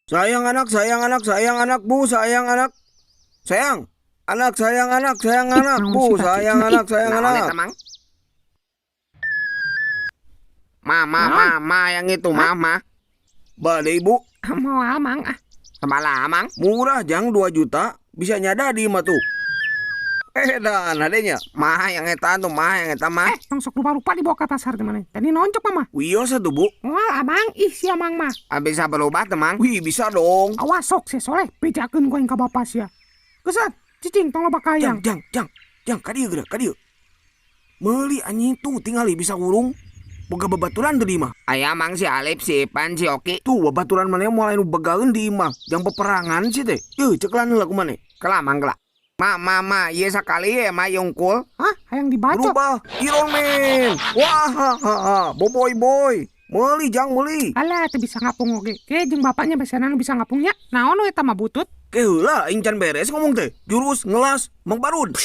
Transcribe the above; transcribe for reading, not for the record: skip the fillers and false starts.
Sayang anak, sayang anak, sayang anak, bu, sayang anak. Sayang, anak, sayang anak, sayang anak, Naon bu, si Kak sayang Cicing, anak, sayang Naon anak. eta, Mang? Naon? Yang itu, ma. Bade ibu, Mau amang ah. Sabala, Mang. murah jang 2 juta, bisa nyada di mah tuh. Dan adanya, Yang eta tuh, yang eta, mah. Tong sok lupa-lupa dibawa ke pasar di mana. Tadi noncok mama. wio satu bu. Wah, amang ih si amang mah. Bisa berubah tuh, Mang. Wih bisa dong. Awas sok si soleh, bejakeun gua yang ka bapak sia. Geus cicing tong loba kayang. Jang, kadieu geura, kadieu. Meuli anjing tuh tinggali bisa urung. Boga babaturan tuh di mah. Aya Mang si Alip, si Ipan, si Oki. Tuh babaturan mana mulai nu begaeun di mah. Jang peperangan sih teh. Ceklan heula kumaha. Kelak, Mang, kelak. Ma, iya sekali ya, ma yungkul. Hah, hayang dibaca. Berubah Iron Man. Wah, boy. Meuli jang meuli. Alah, teu bisa ngapung oge. Ke jeung bapaknya besanan bisa ngapungnya. Naon we eta mah butut? Ke heula aing can beres ngomong teh. Jurus ngelas Mang Barud.